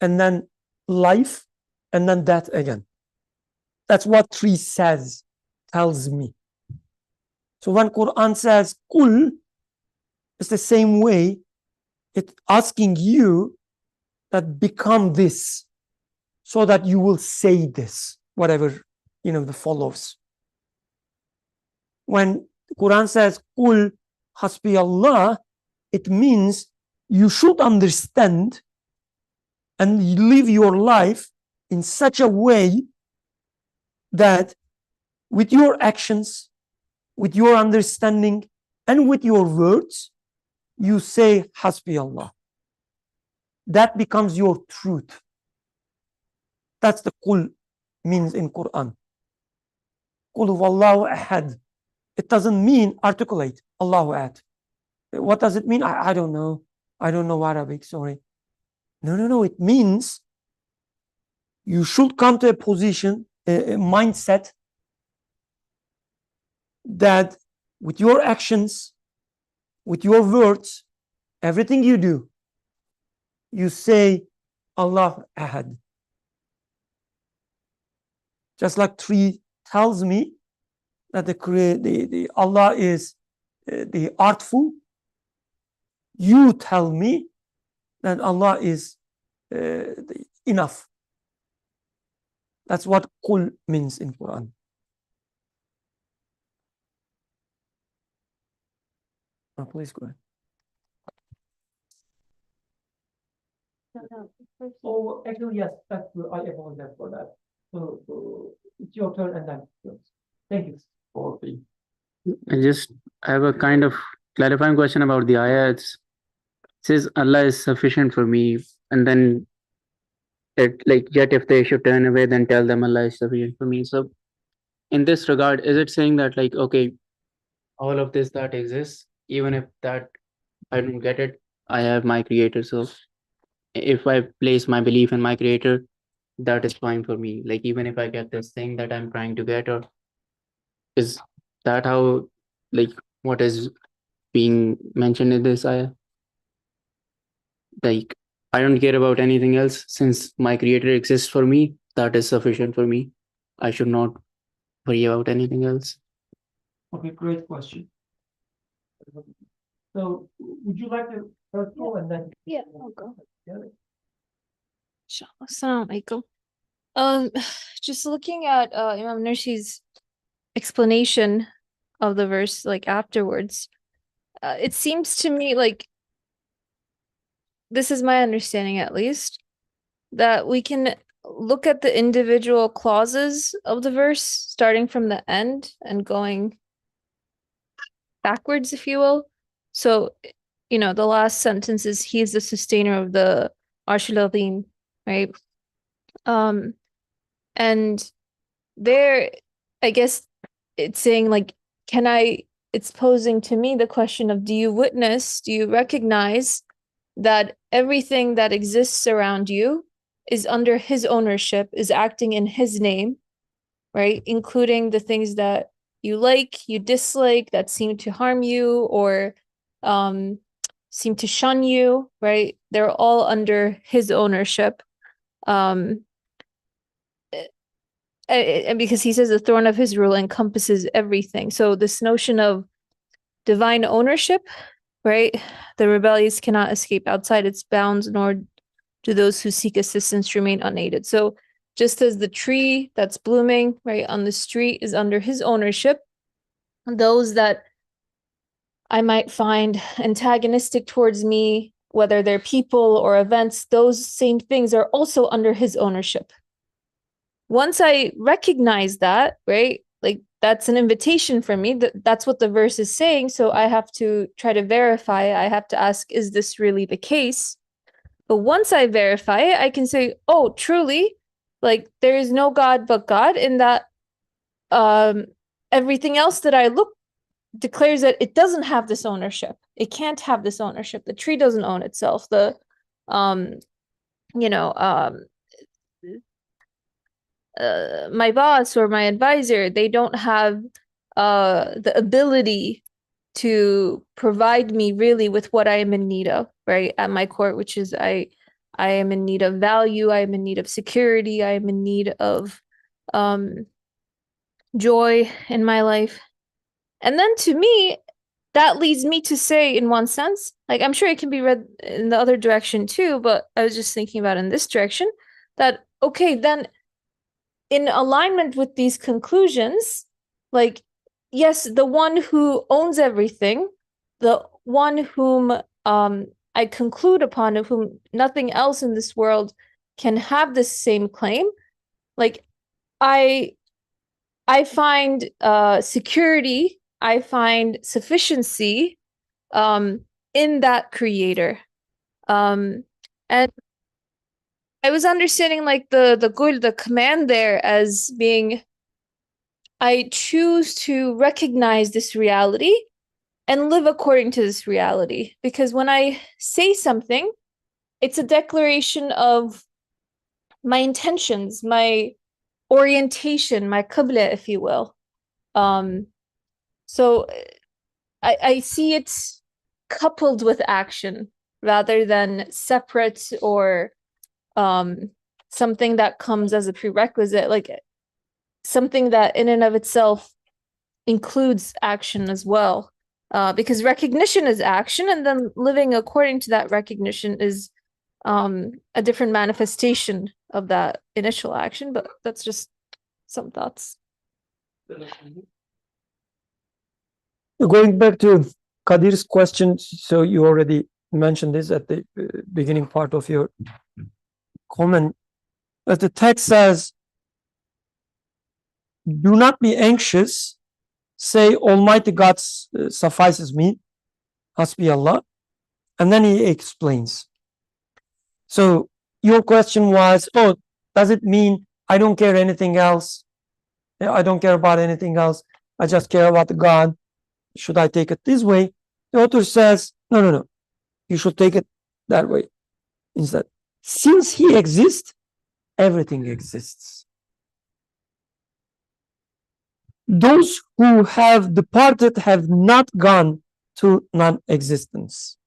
and then life and then death again. That's what tree tells me. So when Quran says Qul, it's the same way. It's asking you that become this, so that you will say this, whatever that follows. When Quran says Qul Hasbi Allah, it means you should understand and live your life in such a way that with your actions, with your understanding, and with your words, you say Hasbi Allah. That becomes your truth. That's the Qul means in Quran. Qul huwallahu ahad. It doesn't mean articulate Allahu ahad. What does it mean? I don't know. I don't know Arabic, sorry. No. It means you should come to a position, a mindset that with your actions, with your words, everything you do, you say Allah ahad. Just like tree tells me that the Allah is the artful, you tell me that Allah is enough. That's what Qul means in Quran. Please go ahead. Oh, actually, yes, that's true. I apologize for that. So it's your turn and then yours. Thank you. I have a kind of clarifying question about the ayah. It says Allah is sufficient for me, and then yet if they should turn away, then tell them Allah is sufficient for me. So in this regard, is it saying that okay, all of this that exists, even if that I don't get it, I have my creator. So if I place my belief in my creator, that is fine for me. Even if I get this thing that I'm trying to get, or is that how what is being mentioned in this ayah? I don't care about anything else, since my creator exists for me, that is sufficient for me. I should not worry about anything else. Okay, great question. So would you like to first go and then? Yeah, I'll go. Yeah. Inshallah. Assalamu alaikum. Just looking at Imam Nurshi's explanation of the verse, afterwards, it seems to me this is my understanding at least, that we can look at the individual clauses of the verse, starting from the end and going backwards, if you will. So, the last sentence is, he is the sustainer of the Arshul Azim, right? And there, I guess it's saying it's posing to me the question of, do you recognize that everything that exists around you is under his ownership, is acting in his name, right? Including the things that you dislike, that seem to harm you or seem to shun you, right? They're all under his ownership. And because he says the throne of his rule encompasses everything. So this notion of divine ownership, right? The rebellious cannot escape outside its bounds, nor do those who seek assistance remain unaided. So just as the tree that's blooming, right, on the street is under his ownership, those that I might find antagonistic towards me, whether they're people or events, those same things are also under his ownership. Once I recognize that, right, that's an invitation for me. That's what the verse is saying. So I have to try to verify. I have to ask, is this really the case? But once I verify it, I can say, oh, truly, Like there is no God but God, in that everything else that I look declares that it doesn't have this ownership. It can't have this ownership. The tree doesn't own itself. The you know, my boss or my advisor, they don't have the ability to provide me really with what I am in need of, right? At my core, which is I am in need of value, I am in need of security, I am in need of joy in my life. And then to me, that leads me to say, in one sense, like I'm sure it can be read in the other direction too, but I was just thinking about in this direction, that okay, then in alignment with these conclusions, like yes, the one who owns everything, the one whom I conclude upon, of whom nothing else in this world can have this same claim, like I find security, I find sufficiency in that creator. And I was understanding like the command there as being, I choose to recognize this reality and live according to this reality. Because when I say something, it's a declaration of my intentions, my orientation, my qibla, if you will. So I see it coupled with action rather than separate or something that comes as a prerequisite, like something that in and of itself includes action as well. Because recognition is action, and then living according to that recognition is a different manifestation of that initial action. But that's just some thoughts. Going back to Kadir's question, so you already mentioned this at the beginning part of your comment, but the text says, do not be anxious, say Almighty God suffices me, Hasbi Allah, and then he explains. So your question was, oh, does it mean I don't care anything else? I don't care about anything else. I just care about God. Should I take it this way? The author says, no. You should take it that way instead. Since he exists, everything exists. Those who have departed have not gone to non-existence.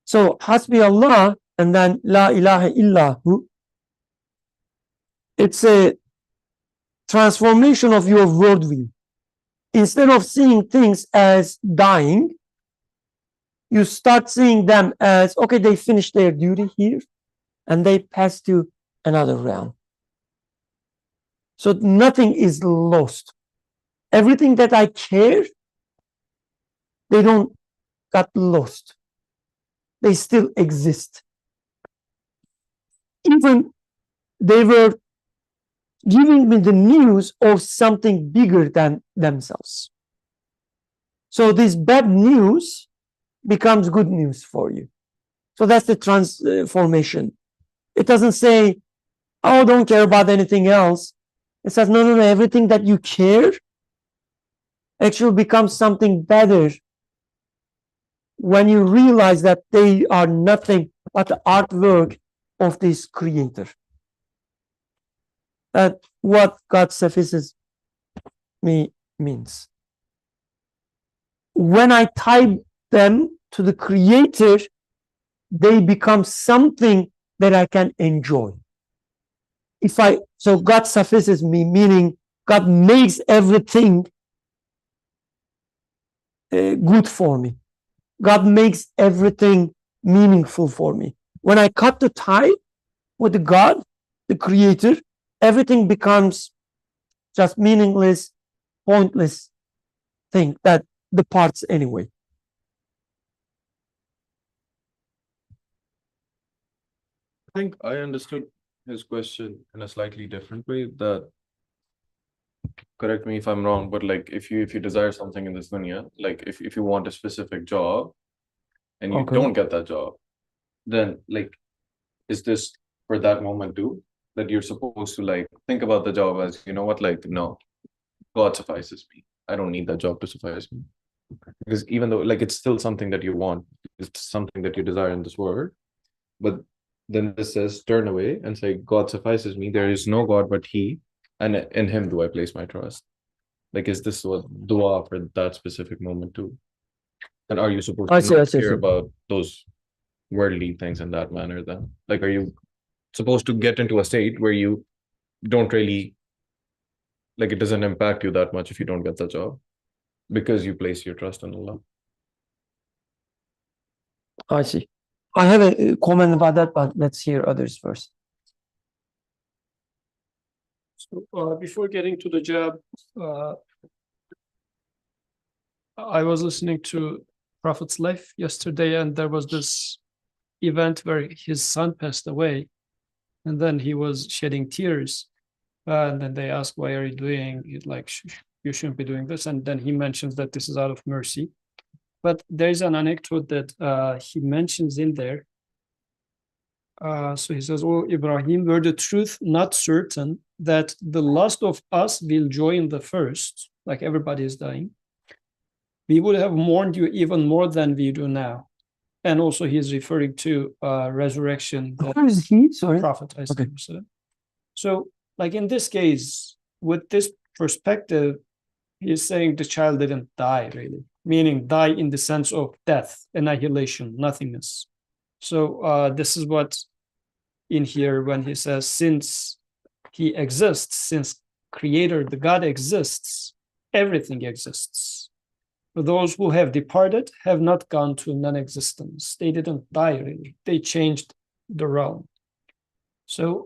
So, Hasbi Allah and then La ilaha illahu, it's a transformation of your worldview. Instead of seeing things as dying, you start seeing them as, okay, they finished their duty here and they pass to another realm. So nothing is lost. Everything that I care, they don't got lost. They still exist. Even they were giving me the news of something bigger than themselves. So this bad news becomes good news for you. So that's the transformation. It doesn't say, oh, don't care about anything else. It says, no, everything that you care actually becomes something better when you realize that they are nothing but the artwork of this creator. That what God suffices me means. When I tie them to the creator, they become something that I can enjoy. So God suffices me, meaning God makes everything good for me. God makes everything meaningful for me. When I cut the tie with the God, the creator, everything becomes just meaningless, pointless thing that departs anyway. I think I understood his question in a slightly different way. That, correct me if I'm wrong, but like if you desire something in this dunya, like if you want a specific job and you Okay. don't get that job, then like is this for that moment too? that you're supposed to like think about the job as, you know what, like, no, God suffices me. I don't need that job to suffice me. Because even though like it's still something that you want, it's something that you desire in this world. But then this says, turn away and say, God suffices me. There is no God but He, and in Him do I place my trust. Like, is this what dua for that specific moment too? And are you supposed I to see, I not see, I care see. about those worldly things in that manner then? Like, are you supposed to get into a state where you don't really, like, it doesn't impact you that much if you don't get the job because you place your trust in Allah? I see. I have a comment about that, but let's hear others first. So before getting to the job, I was listening to Prophet's life yesterday, and there was this event where his son passed away, and then he was shedding tears. And then they asked, "Why are you doing it? Like, you shouldn't be doing this." And then he mentions that this is out of mercy. But there's an anecdote that he mentions in there. So he says, "Oh, Ibrahim, were the truth not certain that the last of us will join the first, like everybody is dying, we would have mourned you even more than we do now." And also he's referring to resurrection. Who is he? Sorry. Prophet. Okay. So like in this case, with this perspective, he's saying the child didn't die really, meaning die in the sense of death, annihilation, nothingness. So this is what in here when he says, since he exists, since creator, the God exists, everything exists. For those who have departed have not gone to non-existence. They didn't die really. They changed the realm. So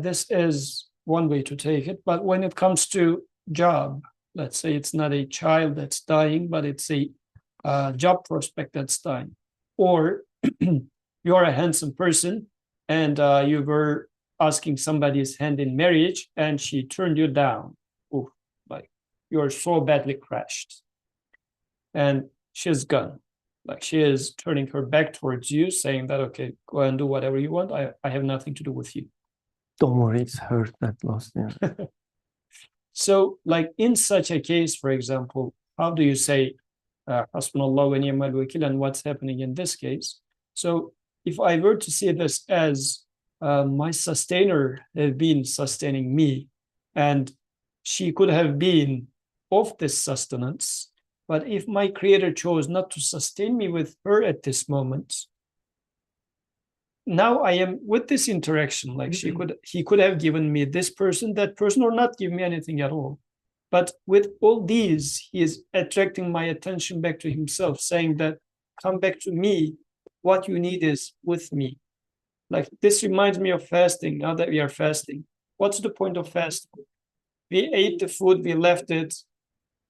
this is one way to take it. But when it comes to job, let's say it's not a child that's dying, but it's a job prospect that's dying. Or you're a handsome person and you were asking somebody's hand in marriage and she turned you down. Ooh, like you're so badly crashed. And she's gone. Like she is turning her back towards you, saying that, okay, go and do whatever you want. I have nothing to do with you. Don't worry, it's her that lost. Yeah. So like in such a case, for example, how do you say, Hasbunallah wa ni'mal wakil, and what's happening in this case? So if I were to see this as my sustainer had been sustaining me, and she could have been of this sustenance, but if my creator chose not to sustain me with her at this moment, now I am with this interaction, like he could have given me this person, that person, or not give me anything at all. But with all these, he is attracting my attention back to himself, saying that, come back to me. What you need is with me. Like this reminds me of fasting. Now that we are fasting, what's the point of fasting? We ate the food, we left it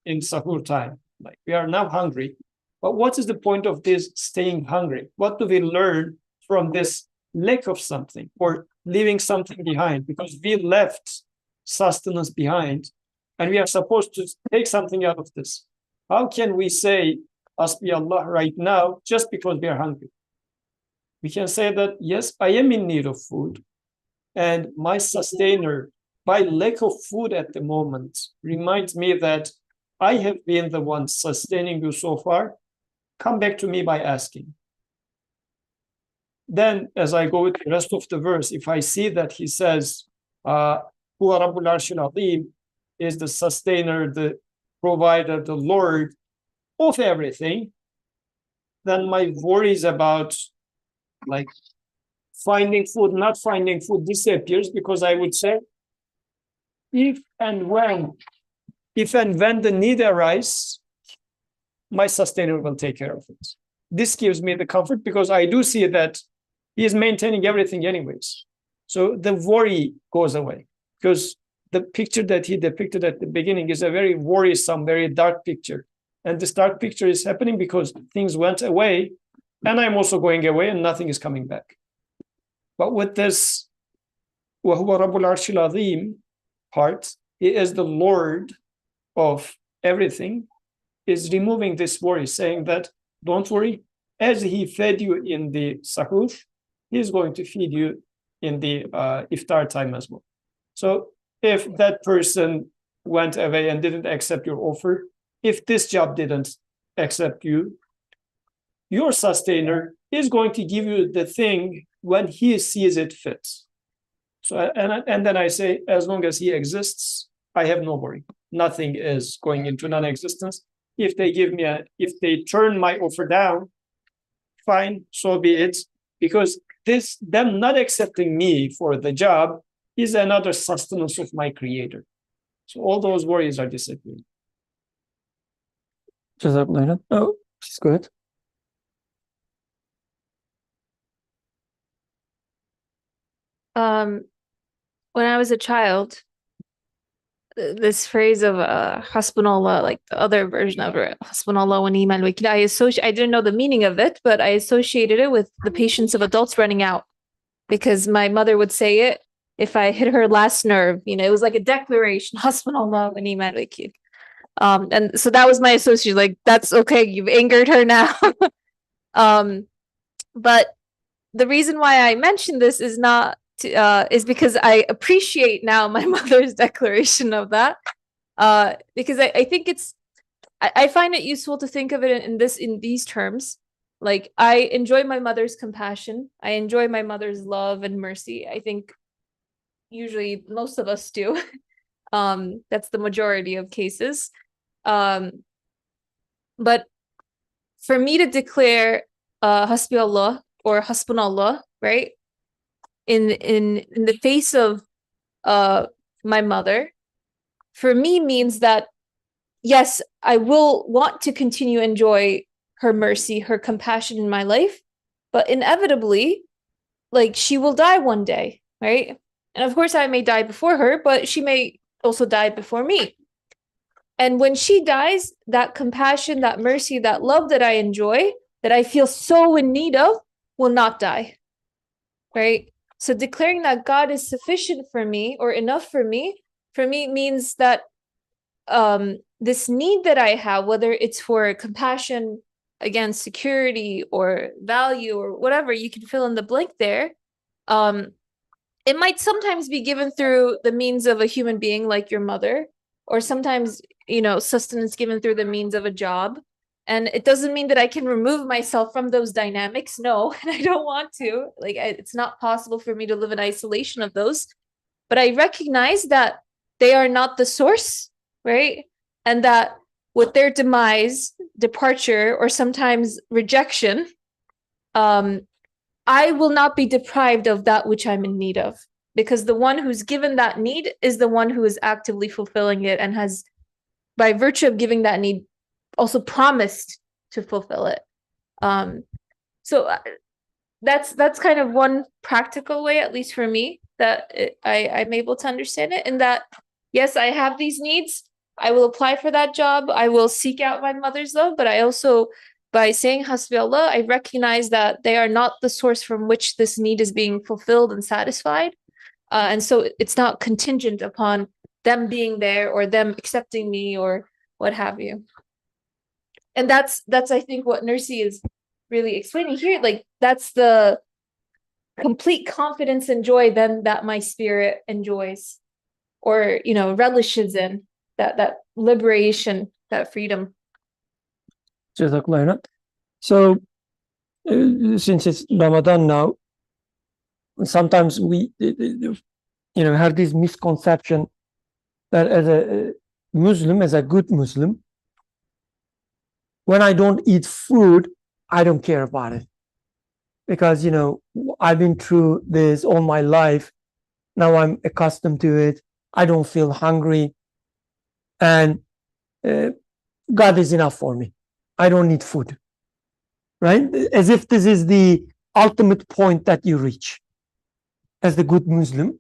in sahur time. Like we are now hungry. But what is the point of this staying hungry? What do we learn from this lack of something or leaving something behind? Because we left sustenance behind and we are supposed to take something out of this. How can we say Asbi Allah right now just because we are hungry? We can say that, yes, I am in need of food, and my sustainer, by lack of food at the moment, reminds me that I have been the one sustaining you so far. Come back to me by asking. Then, as I go with the rest of the verse, if I see that he says, Huwa Rabbul Arshil Azim, is the sustainer, the provider, the Lord of everything, then my worries about like finding food, not finding food disappears, because I would say, if and when the need arises, my sustainer will take care of it. This gives me the comfort because I do see that he is maintaining everything anyways. So the worry goes away, because the picture that he depicted at the beginning is a very worrisome, very dark picture. And this dark picture is happening because things went away and I'm also going away and nothing is coming back. But with this وَهُوَ رَبُّ الْعَرْشِ الْعَظِيمِ part, he is the Lord of everything, is removing this worry, saying that, don't worry, as he fed you in the sahur, he is going to feed you in the iftar time as well. So if that person went away and didn't accept your offer, if this job didn't accept you, your sustainer is going to give you the thing when he sees it fit. So and then I say, as long as he exists, I have no worry. Nothing is going into non-existence. If they turn my offer down, fine, so be it. Because them not accepting me for the job is another sustenance of my creator. So all those worries are disappearing. Jazakallah. Oh, please go ahead. When I was a child, this phrase of hasbunallah, like the other version of it, hasbunallah wa ni'mal wakeel, I didn't know the meaning of it, but I associated it with the patience of adults running out, because my mother would say it if I hit her last nerve. You know, it was like a declaration, hasbunallah wa ni'mal wakeel. And so that was my association, like, that's okay, you've angered her now. But the reason why I mentioned this is not is because I appreciate now my mother's declaration of that, because I think I find it useful to think of it in these terms. Like, I enjoy my mother's compassion, I enjoy my mother's love and mercy. I think usually most of us do. That's the majority of cases. But for me to declare hasbi Allah or hasbunallah, right, in the face of my mother, for me means that yes, I will want to continue to enjoy her mercy, her compassion in my life, but inevitably, like, she will die one day, right? And of course I may die before her, but she may also die before me. And when she dies, that compassion, that mercy, that love that I enjoy, that I feel so in need of, will not die, right? So declaring that God is sufficient for me or enough for me means that this need that I have, whether it's for compassion, again, security or value or whatever, you can fill in the blank there. It might sometimes be given through the means of a human being like your mother, or sometimes, you know, sustenance given through the means of a job. And it doesn't mean that I can remove myself from those dynamics. No, and I don't want to. Like, it's not possible for me to live in isolation of those. But I recognize that they are not the source, right? And that with their demise, departure, or sometimes rejection, I will not be deprived of that which I'm in need of, because the one who's given that need is the one who is actively fulfilling it and has, by virtue of giving that need, also promised to fulfill it. So that's kind of one practical way, at least for me, that I'm able to understand it. And that, yes, I have these needs. I will apply for that job. I will seek out my mother's love. But I also, by saying Hasbi Allah, I recognize that they are not the source from which this need is being fulfilled and satisfied. And so it's not contingent upon them being there or them accepting me or what have you. And that's I think what Nursi is really explaining here. Like, that's the complete confidence and joy then that my spirit enjoys, or, you know, relishes in, that liberation, that freedom. Jazakallah. So since it's Ramadan now, sometimes we have this misconception that as a Muslim, as a good Muslim, when I don't eat food, I don't care about it, because I've been through this all my life. Now I'm accustomed to it. I don't feel hungry, and God is enough for me. I don't need food, right? As if this is the ultimate point that you reach as the good Muslim.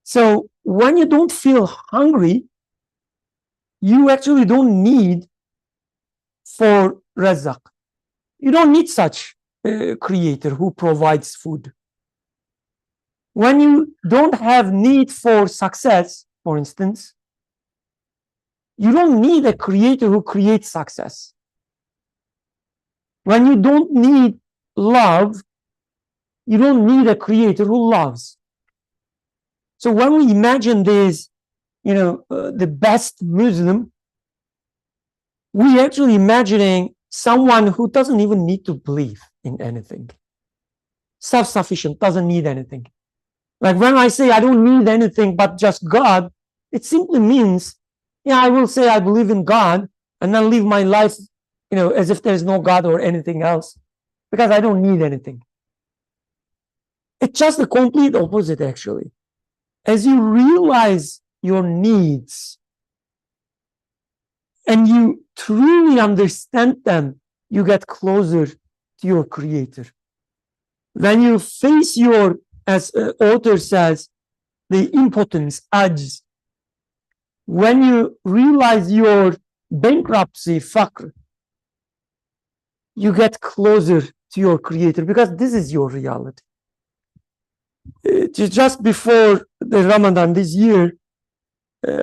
So when you don't feel hungry, you actually don't need for Razak. You don't need such a creator who provides food. When you don't have need for success, for instance, you don't need a creator who creates success. When you don't need love, you don't need a creator who loves. So when we imagine this, the best Muslim, we actually imagining someone who doesn't even need to believe in anything. Self-sufficient, doesn't need anything. Like when I say I don't need anything but just God, it simply means, I will say I believe in God and then live my life, as if there's no God or anything else, because I don't need anything. It's just the complete opposite, actually. As you realize your needs and you truly understand them, you get closer to your creator. When you face your, as author says, the impotence, ajz, when you realize your bankruptcy, faqr, you get closer to your creator, because this is your reality. Just before the Ramadan this year,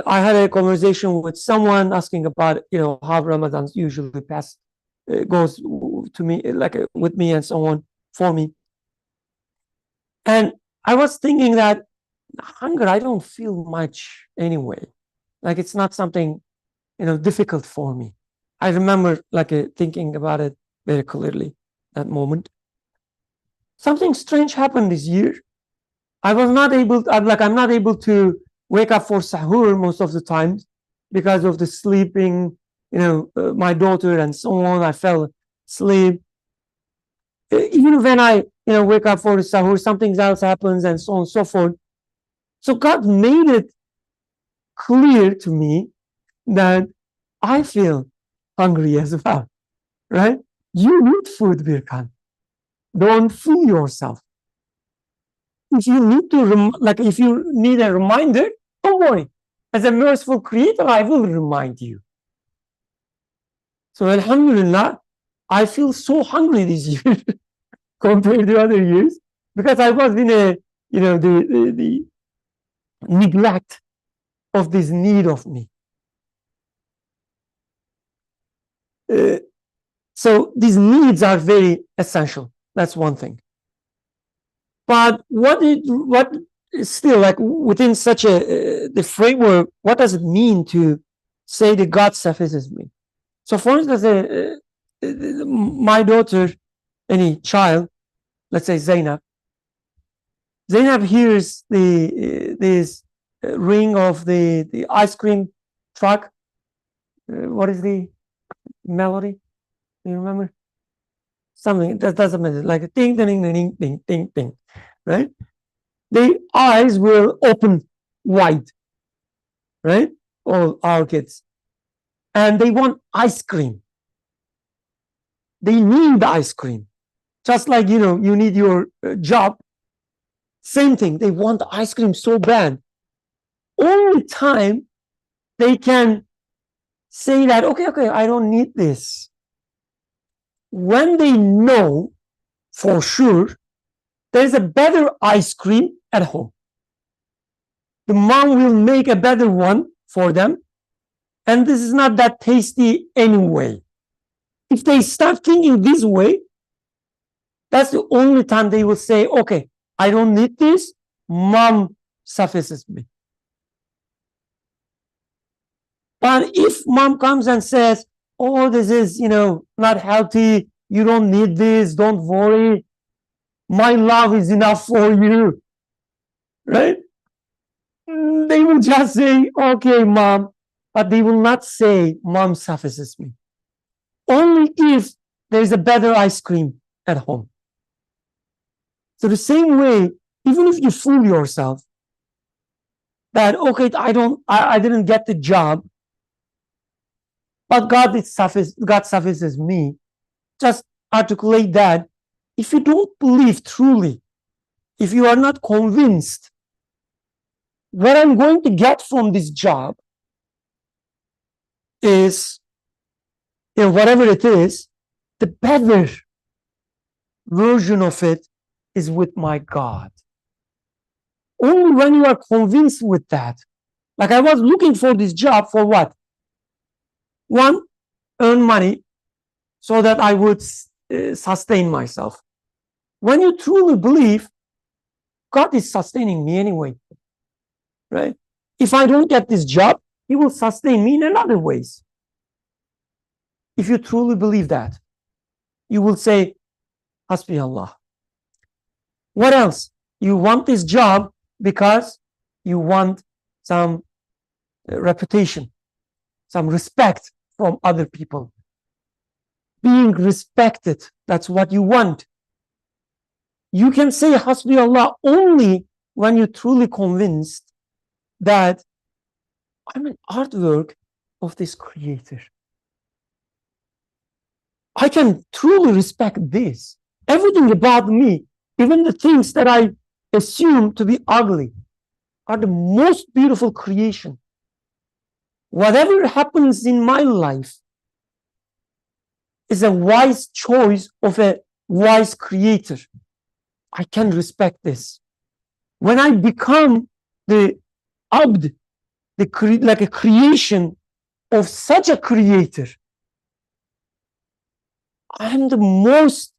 I had a conversation with someone asking about, how Ramadan's usually goes to me, like with me and so on, for me. And I was thinking that hunger, I don't feel much anyway. Like it's not something, difficult for me. I remember thinking about it very clearly that moment. Something strange happened this year. I'm not able to wake up for sahur most of the time because of the sleeping, my daughter and so on. I fell asleep. Even when I, wake up for the sahur, something else happens and so on and so forth. So God made it clear to me that I feel hungry as well, right? You need food, Birkan. Don't fool yourself. If you need to, if you need a reminder, don't worry. As a merciful creator, I will remind you. So alhamdulillah, I feel so hungry this year compared to other years, because I was in a, the neglect of this need of me. So these needs are very essential. That's one thing. But what is still, like within such the framework, what does it mean to say that God suffices me? So for instance, my daughter, any child, let's say Zainab hears this ring of the ice cream truck. What is the melody? Do you remember? Something that doesn't matter, like a ding, ding, ding, ding, ding, ding, ding, right? The eyes will open wide, right? All our kids. And they want ice cream. They need ice cream. Just like, you need your job. Same thing. They want ice cream so bad. Only time they can say that, okay, I don't need this. When they know for sure there's a better ice cream at home. The mom will make a better one for them. And this is not that tasty anyway. If they start thinking this way, that's the only time they will say, okay, I don't need this. Mom suffices me. But if mom comes and says, oh, this is, not healthy. You don't need this. Don't worry. My love is enough for you. Right? They will just say, okay, mom. But they will not say, mom suffices me. Only if there's a better ice cream at home. So the same way, even if you fool yourself that, okay, I didn't get the job, but God suffices me, just articulate that. If you don't believe truly, if you are not convinced what I'm going to get from this job is, whatever it is, the better version of it is with my God. Only when you are convinced with that. Like I was looking for this job for what? One, earn money so that I would sustain myself. When you truly believe, God is sustaining me anyway, right? If I don't get this job, He will sustain me in other ways. If you truly believe that, you will say, Hasbi Allah. What else? You want this job because you want some reputation, some respect from other people. Being respected, that's what you want. You can say Hasbi Allah only when you're truly convinced that I'm an artwork of this creator. I can truly respect this. Everything about me, even the things that I assume to be ugly, are the most beautiful creation. Whatever happens in my life is a wise choice of a wise creator. I can respect this. When I become the abd, like a creation of such a creator, I am the most,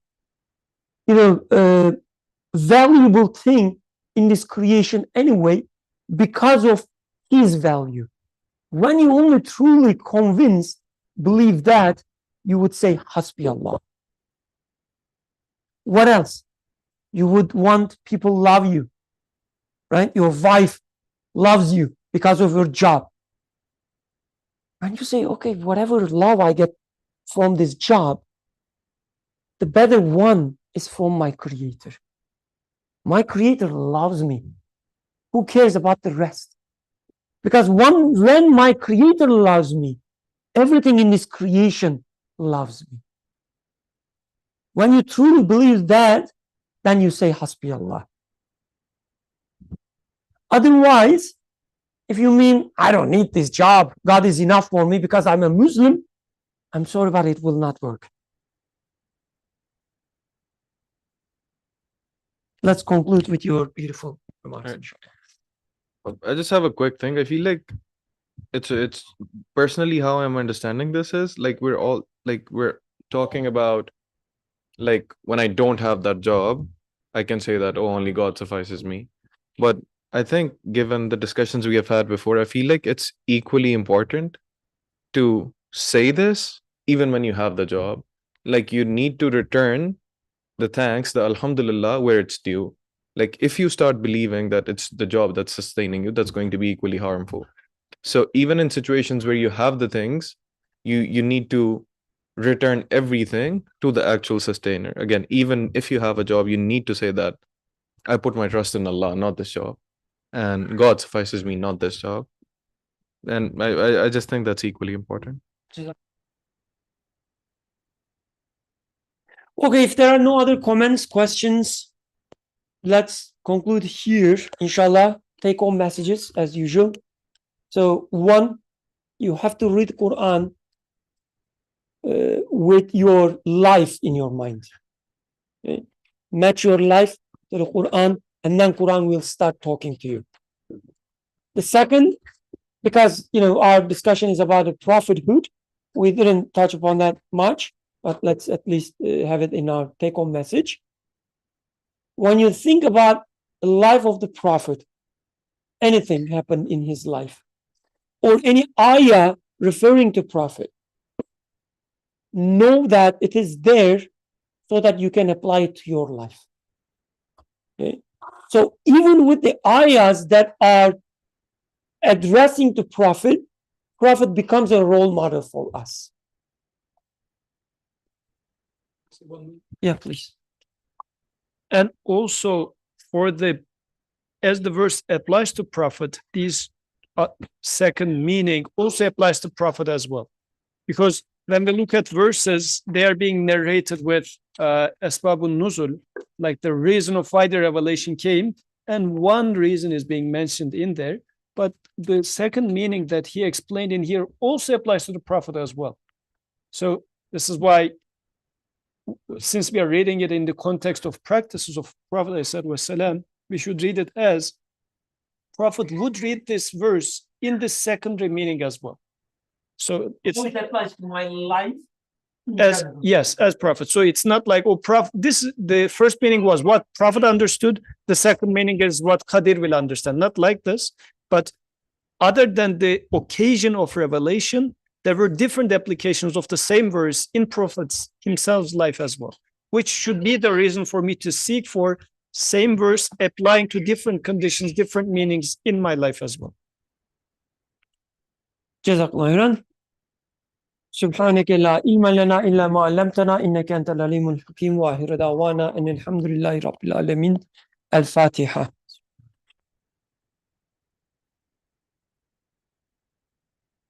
valuable thing in this creation anyway, because of his value. When you only truly convinced, believe that, you would say Hasbi Allah. What else? You would want people love you, right? Your wife loves you because of your job. And you say, okay, whatever love I get from this job, the better one is from my creator. My creator loves me. Who cares about the rest? Because when my creator loves me, everything in this creation loves me. When you truly believe that, then you say Hasbi Allah. Otherwise, if you mean, I don't need this job, God is enough for me because I'm a Muslim, I'm sorry, but it will not work. Let's conclude with your beautiful remarks. I just have a quick thing. I feel like it's personally how I'm understanding this is like we're talking about like when I don't have that job, I can say that, oh, only God suffices me. But I think given the discussions we have had before, I feel like it's equally important to say this even when you have the job. Like you need to return the thanks, the Alhamdulillah, where it's due. Like if you start believing that it's the job that's sustaining you, that's going to be equally harmful. So even in situations where you have the things, you need to return everything to the actual sustainer. Again, even if you have a job, you need to say that I put my trust in Allah, not this job, and God suffices me, not this job. And I just think that's equally important. Okay, if there are no other comments, questions, let's conclude here, inshallah. Take home messages as usual. So one, you have to read Quran with your life in your mind. Okay? Match your life to the Quran, and then Quran will start talking to you. The second, because our discussion is about the prophethood, we didn't touch upon that much, but let's at least have it in our take-home message. When you think about the life of the prophet, anything happened in his life, or any ayah referring to prophet, know that it is there so that you can apply it to your life. Okay? So even with the ayahs that are addressing the prophet becomes a role model for us. Yeah, please. And also as the verse applies to prophet, this second meaning also applies to prophet as well. Because when we look at verses, they are being narrated with asbabun nuzul, like the reason of why the revelation came, and one reason is being mentioned in there. But the second meaning that he explained in here also applies to the prophet as well. So this is why, since we are reading it in the context of practices of Prophet ﷺ, we should read it as Prophet would read this verse in the secondary meaning as well. So it applies to my life As yes, as prophet. So it's not like, oh, this the first meaning was what prophet understood, the second meaning is what Qadir will understand. Not like this, but other than the occasion of revelation, there were different applications of the same verse in prophet's himself's life as well, which should be the reason for me to seek for same verse applying to different conditions, different meanings in my life as well. جزاك الله خيرا. سبحانك لا علم لنا إلا ما علمتنا إنك أنت العليم الحكيم وآخر دعوانا أن الحمد لله رب العالمين. الفاتحة.